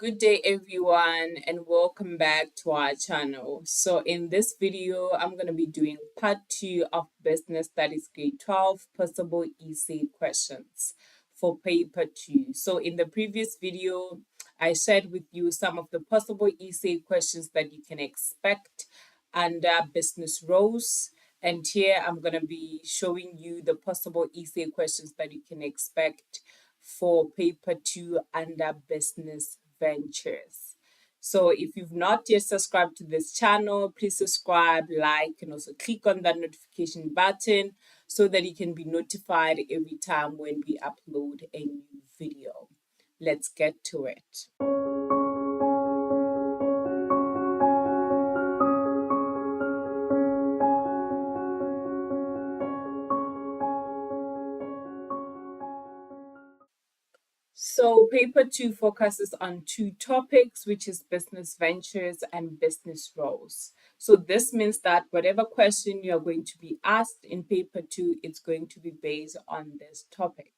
Good day everyone and welcome back to our channel. So in this video, I'm going to be doing part 2 of Business Studies Grade 12 Possible Essay Questions for paper 2. So in the previous video, I shared with you some of the possible essay questions that you can expect under business roles. And here I'm going to be showing you the possible essay questions that you can expect for paper 2 under business ventures. So if you've not yet subscribed to this channel, please subscribe, like, and also click on that notification button so that you can be notified every time when we upload a new video. Let's get to it. So paper 2 focuses on two topics, which is business ventures and business roles. So this means that whatever question you are going to be asked in paper 2, it's going to be based on this topic.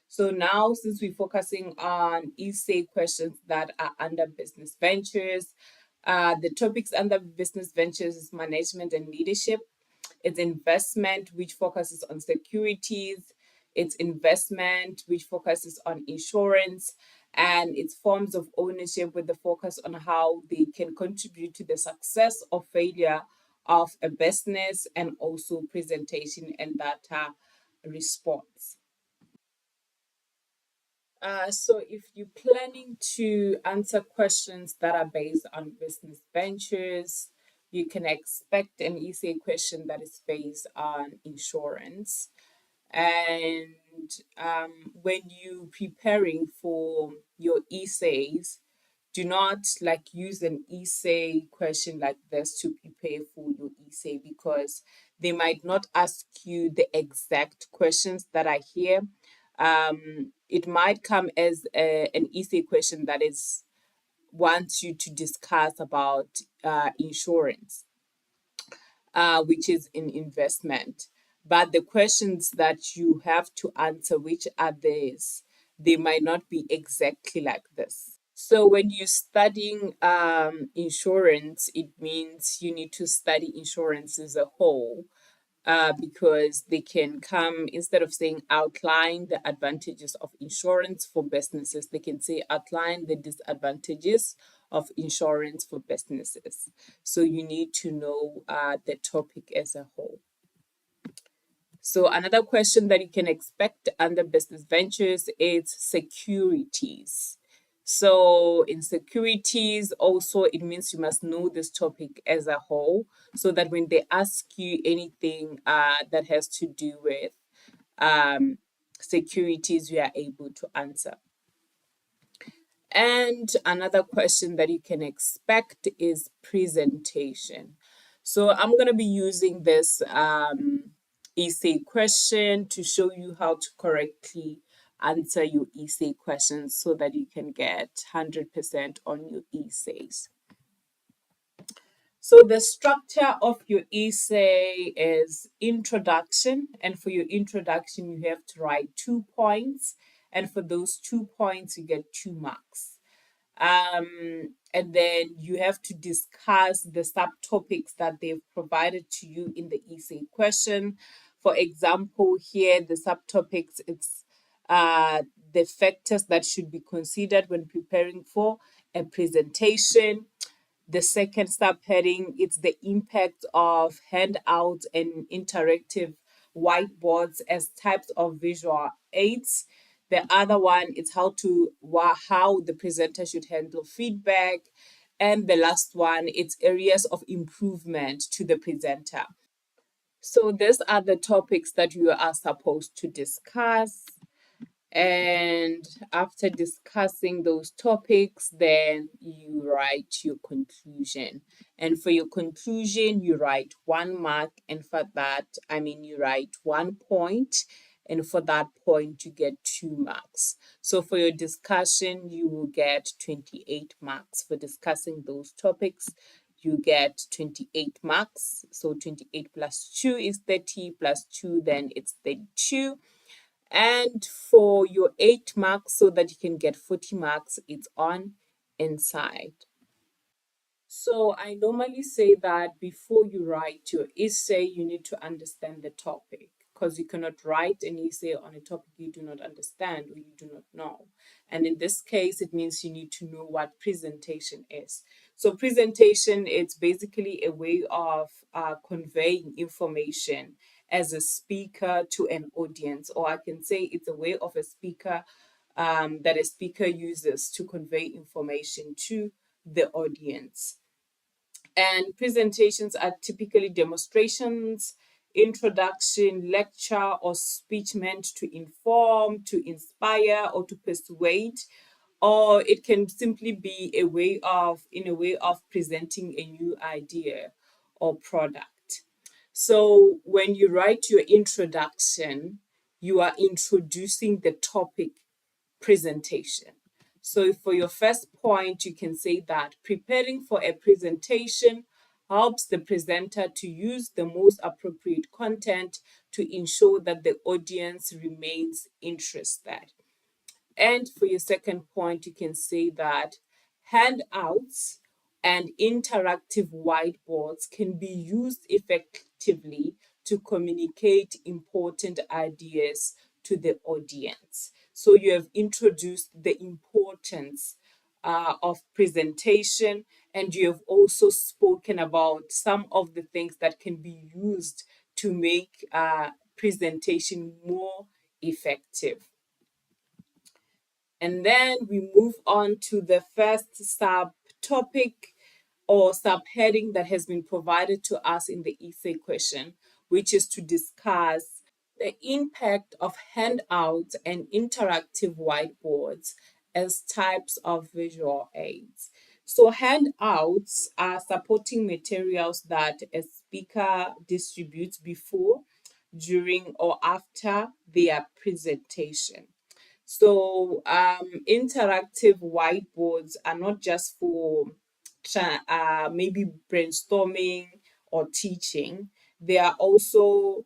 So now, since we're focusing on essay questions that are under business ventures, the topics under business ventures is management and leadership. It's investment, which focuses on securities. It's investment, which focuses on insurance, and its forms of ownership with the focus on how they can contribute to the success or failure of a business, and also presentation and data response. So if you're planning to answer questions that are based on business ventures, you can expect an essay question that is based on insurance. And when you're preparing for your essays, do not use an essay question like this to prepare for your essay, because they might not ask you the exact questions that are here. It might come as an essay question that is wants you to discuss about insurance, which is an investment. But the questions that you have to answer, which are these, they might not be exactly like this. So when you're studying insurance, it means you need to study insurance as a whole, because they can come, instead of saying outline the advantages of insurance for businesses, they can say outline the disadvantages of insurance for businesses. So you need to know the topic as a whole. So another question that you can expect under business ventures is securities. So in securities, also it means you must know this topic as a whole, so that when they ask you anything that has to do with securities, you are able to answer. And another question that you can expect is presentation. So I'm going to be using this essay question to show you how to correctly answer your essay questions so that you can get 100% on your essays. So the structure of your essay is introduction, and for your introduction you have to write 2 points, and for those 2 points you get 2 marks. And then you have to discuss the subtopics that they've provided to you in the essay question. For example, here the subtopics, it's the factors that should be considered when preparing for a presentation. The second subheading, it's the impact of handouts and interactive whiteboards as types of visual aids. The other one is how the presenter should handle feedback. And the last one, it's areas of improvement to the presenter. So these are the topics that you are supposed to discuss. And after discussing those topics, then you write your conclusion. And for your conclusion, you write 1 mark. And for that, you write 1 point. And for that point, you get 2 marks. So for your discussion, you will get 28 marks. For discussing those topics, you get 28 marks. So 28 plus 2 is 30, plus 2, then it's 32. And for your 8 marks, so that you can get 40 marks, it's on inside. So I normally say that before you write your essay, you need to understand the topic, because you cannot write an essay on a topic you do not understand or you do not know. And in this case, it means you need to know what presentation is. So presentation, it's basically a way of conveying information as a speaker to an audience, or I can say it's a way of a speaker that a speaker uses to convey information to the audience. And presentations are typically demonstrations, introduction, lecture, or speech meant to inform, to inspire, or to persuade. Or it can simply be in a way of presenting a new idea or product. So when you write your introduction, you are introducing the topic presentation. So for your first point, you can say that preparing for a presentation helps the presenter to use the most appropriate content to ensure that the audience remains interested. And for your second point, you can say that handouts and interactive whiteboards can be used effectively to communicate important ideas to the audience. So you have introduced the importance of presentation, and you have also spoken about some of the things that can be used to make presentation more effective. And then we move on to the first subtopic or subheading that has been provided to us in the essay question, which is to discuss the impact of handouts and interactive whiteboards as types of visual aids. So, handouts are supporting materials that a speaker distributes before, during, or after their presentation. So, interactive whiteboards are not just for maybe brainstorming or teaching. They are also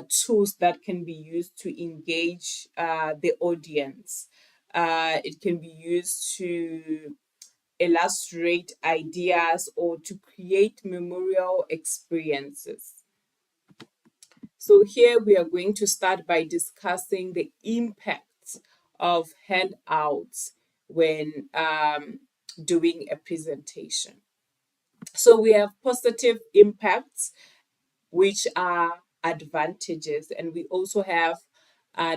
tools that can be used to engage the audience. It can be used to illustrate ideas or to create memorial experiences. So here we are going to start by discussing the impacts of handouts when doing a presentation. So we have positive impacts, which are advantages, and we also have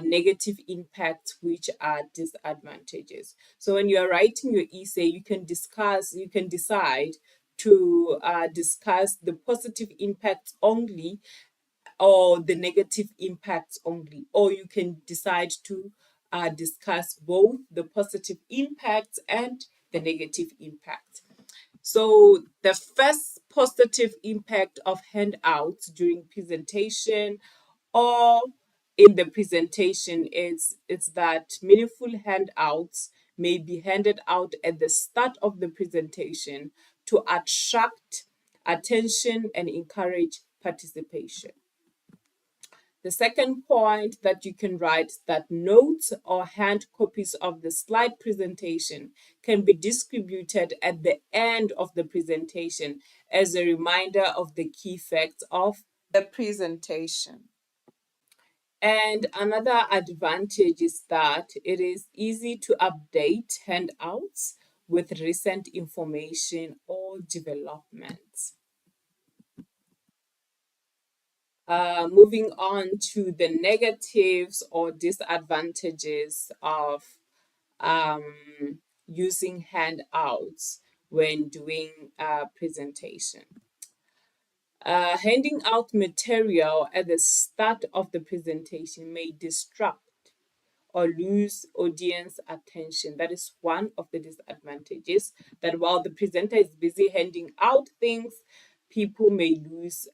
negative impacts, which are disadvantages. So when you are writing your essay, you can decide to discuss the positive impacts only or the negative impacts only, or you can decide to discuss both the positive impacts and the negative impact. So the first positive impact of handouts during presentation or in the presentation is it's that meaningful handouts may be handed out at the start of the presentation to attract attention and encourage participation. The second point that you can write is that notes or hand copies of the slide presentation can be distributed at the end of the presentation as a reminder of the key facts of the presentation. And another advantage is that it is easy to update handouts with recent information or developments. Moving on to the negatives or disadvantages of using handouts when doing a presentation. Handing out material at the start of the presentation may distract or lose audience attention. That is one of the disadvantages, that while the presenter is busy handing out things, people may lose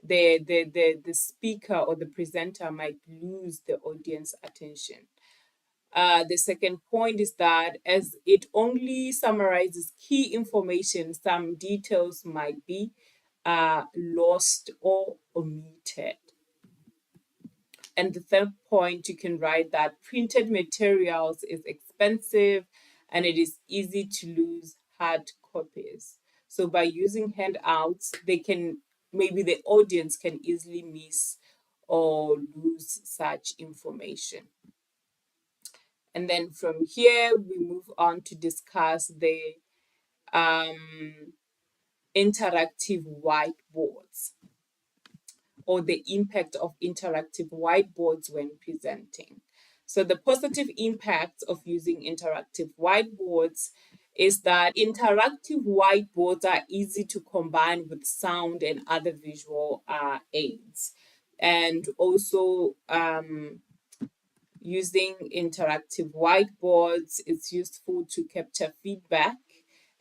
the speaker or the presenter might lose the audience attention. The second point is that as it only summarizes key information, some details might be lost or omitted. And the third point, you can write that printed materials is expensive and it is easy to lose hard copies. So by using handouts, maybe the audience can easily miss or lose such information. And then from here, we move on to discuss the um, interactive whiteboards, or the impact of interactive whiteboards when presenting. So the positive impact of using interactive whiteboards is that interactive whiteboards are easy to combine with sound and other visual aids. And also, using interactive whiteboards, it's useful to capture feedback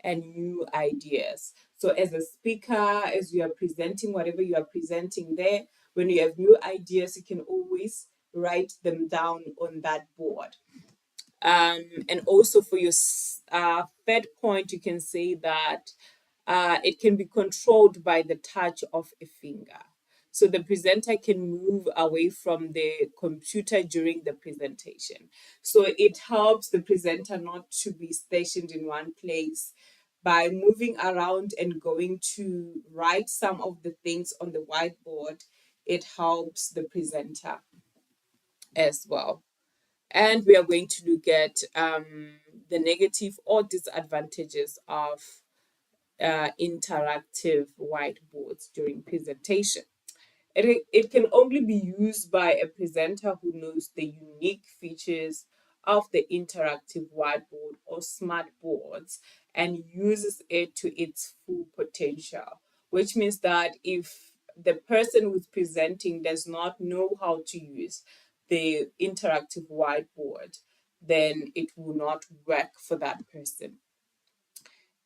and new ideas. So, as a speaker, as you are presenting whatever you are presenting there, when you have new ideas, you can always write them down on that board. And also, for your third point, you can say that it can be controlled by the touch of a finger. So the presenter can move away from the computer during the presentation. So it helps the presenter not to be stationed in one place. By moving around and going to write some of the things on the whiteboard, it helps the presenter as well. And we are going to look at the negative or disadvantages of interactive whiteboards during presentation. It can only be used by a presenter who knows the unique features of the interactive whiteboard or smart boards and uses it to its full potential, which means that if the person who's presenting does not know how to use the interactive whiteboard, then it will not work for that person.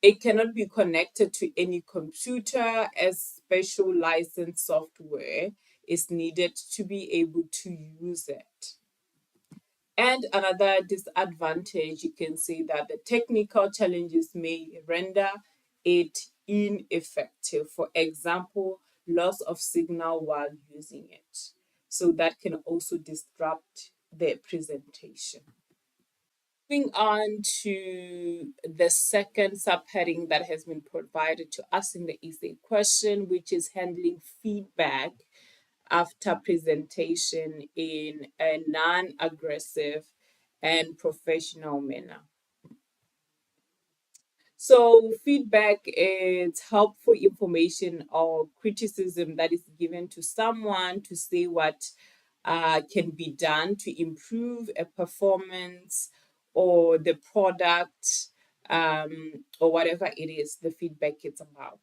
It cannot be connected to any computer, as special licensed software is needed to be able to use it. And another disadvantage, you can say that the technical challenges may render it ineffective. For example, loss of signal while using it. So that can also disrupt the presentation. Moving on to the second subheading that has been provided to us in the essay question, which is handling feedback after presentation in a non-aggressive and professional manner. So, feedback is helpful information or criticism that is given to someone to say what can be done to improve a performance or the product, or whatever it is the feedback is about.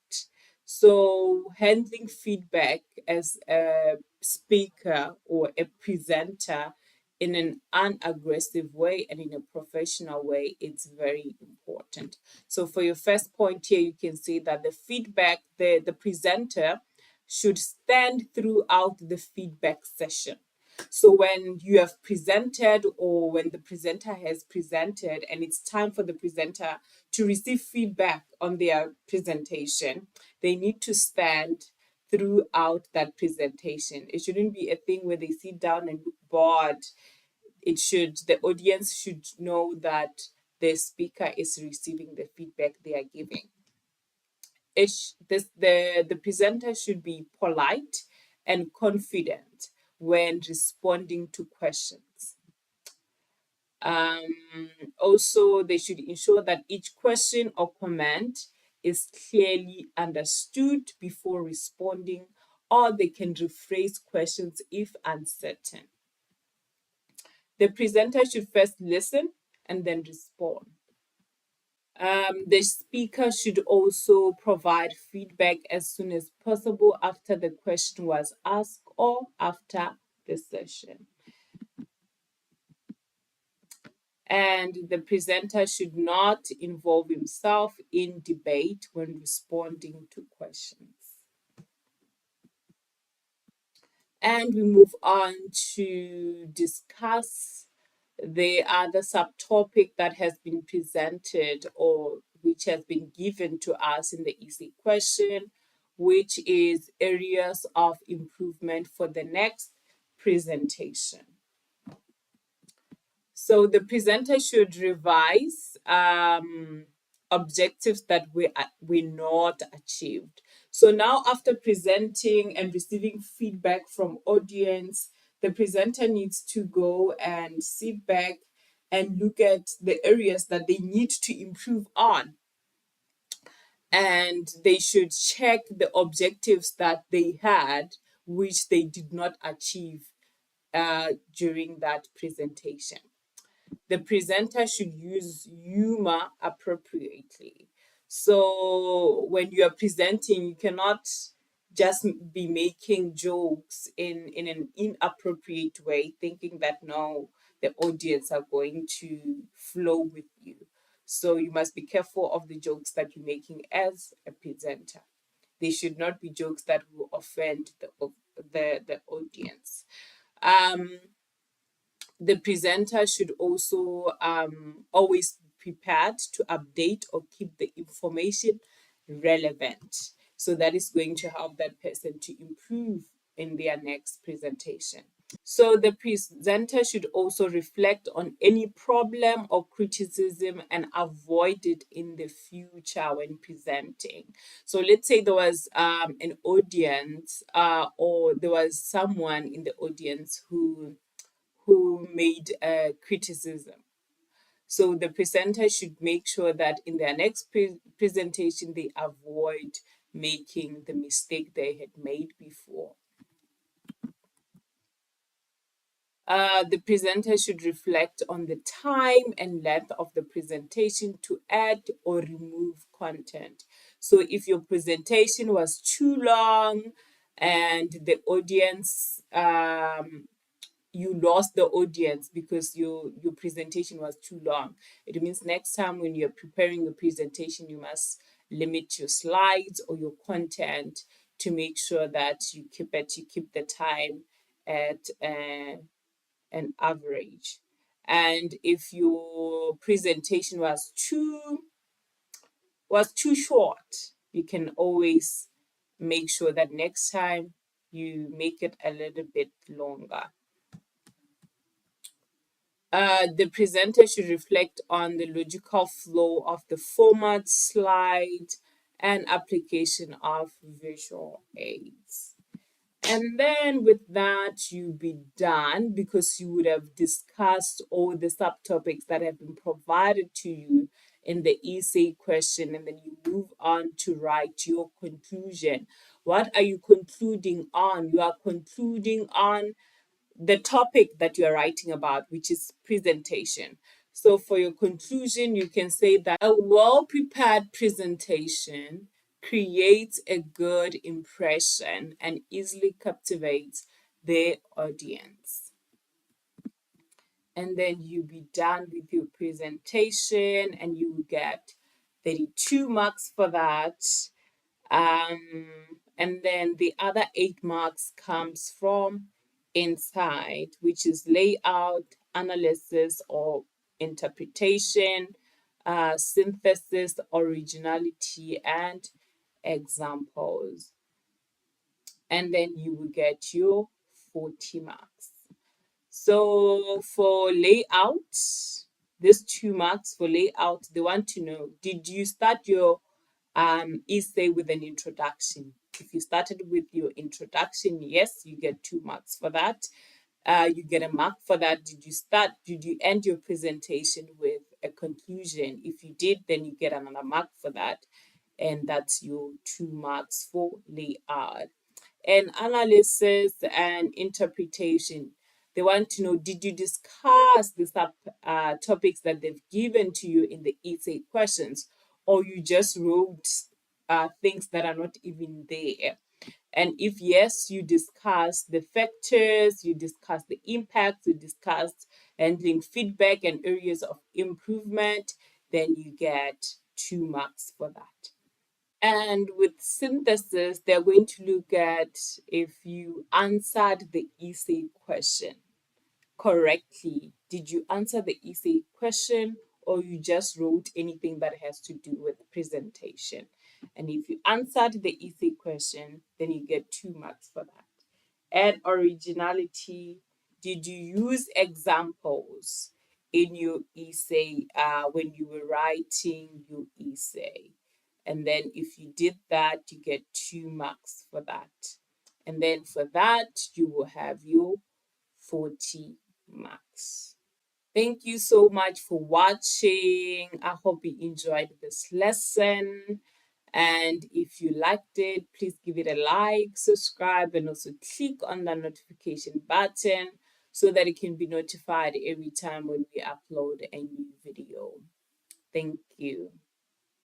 So, handling feedback as a speaker or a presenter in an unaggressive way and in a professional way, it's very important. So for your first point here, you can see that the feedback, the presenter should stand throughout the feedback session. So when you have presented, or when the presenter has presented and it's time for the presenter to receive feedback on their presentation, they need to stand throughout that presentation. It shouldn't be a thing where they sit down and look bored. The audience should know that the speaker is receiving the feedback they are giving. The presenter should be polite and confident when responding to questions. Also, they should ensure that each question or comment is clearly understood before responding, or they can rephrase questions if uncertain. The presenter should first listen and then respond. The speaker should also provide feedback as soon as possible after the question was asked or after the session. And the presenter should not involve himself in debate when responding to questions. And we move on to discuss the other subtopic that has been presented, or which has been given to us in the essay question, which is areas of improvement for the next presentation. So the presenter should revise objectives that we not achieved. So now, after presenting and receiving feedback from audience, the presenter needs to go and sit back and look at the areas that they need to improve on. And they should check the objectives that they had, which they did not achieve during that presentation. The presenter should use humor appropriately. So when you are presenting, you cannot just be making jokes in an inappropriate way, thinking that no, the audience are going to flow with you. So you must be careful of the jokes that you're making as a presenter. They should not be jokes that will offend the audience. The presenter should also always be prepared to update or keep the information relevant. So that is going to help that person to improve in their next presentation. So the presenter should also reflect on any problem or criticism and avoid it in the future when presenting. So let's say there was an audience or there was someone in the audience who made a criticism. So the presenter should make sure that in their next presentation, they avoid making the mistake they had made before. The presenter should reflect on the time and length of the presentation to add or remove content. So if your presentation was too long and the audience you lost the audience because your presentation was too long. It means next time when you're preparing your presentation, you must limit your slides or your content to make sure that you keep the time at an average. And if your presentation was too short, you can always make sure that next time you make it a little bit longer. The presenter should reflect on the logical flow of the format, slide, and application of visual aids. And then with that, you'll be done because you would have discussed all the subtopics that have been provided to you in the essay question, and then you move on to write your conclusion. What are you concluding on? You are concluding on the topic that you are writing about, which is presentation. So for your conclusion, you can say that a well-prepared presentation creates a good impression and easily captivates the audience. And then you'll be done with your presentation and you will get 32 marks for that. And then the other 8 marks comes from inside, which is layout, analysis or interpretation, synthesis, originality, and examples. And then you will get your 40 marks. So for layout, these 2 marks for layout, they want to know, did you start your essay with an introduction? If you started with your introduction, yes, you get 2 marks for that. You get a mark for that. Did you end your presentation with a conclusion? If you did, then you get another mark for that. And that's your 2 marks for layout. And analysis and interpretation. They want to know, did you discuss the topics that they've given to you in the essay questions, or you just wrote things that are not even there? And if yes, you discussed the factors, you discussed the impacts, you discussed handling feedback and areas of improvement, then you get 2 marks for that. And with synthesis, they're going to look at if you answered the essay question correctly. Did you answer the essay question or you just wrote anything that has to do with presentation? And if you answered the essay question, then you get 2 marks for that. And originality, did you use examples? in your essay when you were writing your essay. And then if you did that, you get 2 marks for that. And then for that, you will have your 40 marks. Thank you so much for watching. I hope you enjoyed this lesson. And if you liked it, please give it a like, subscribe, and also click on the notification button so that it can be notified every time when we upload a new video. Thank you.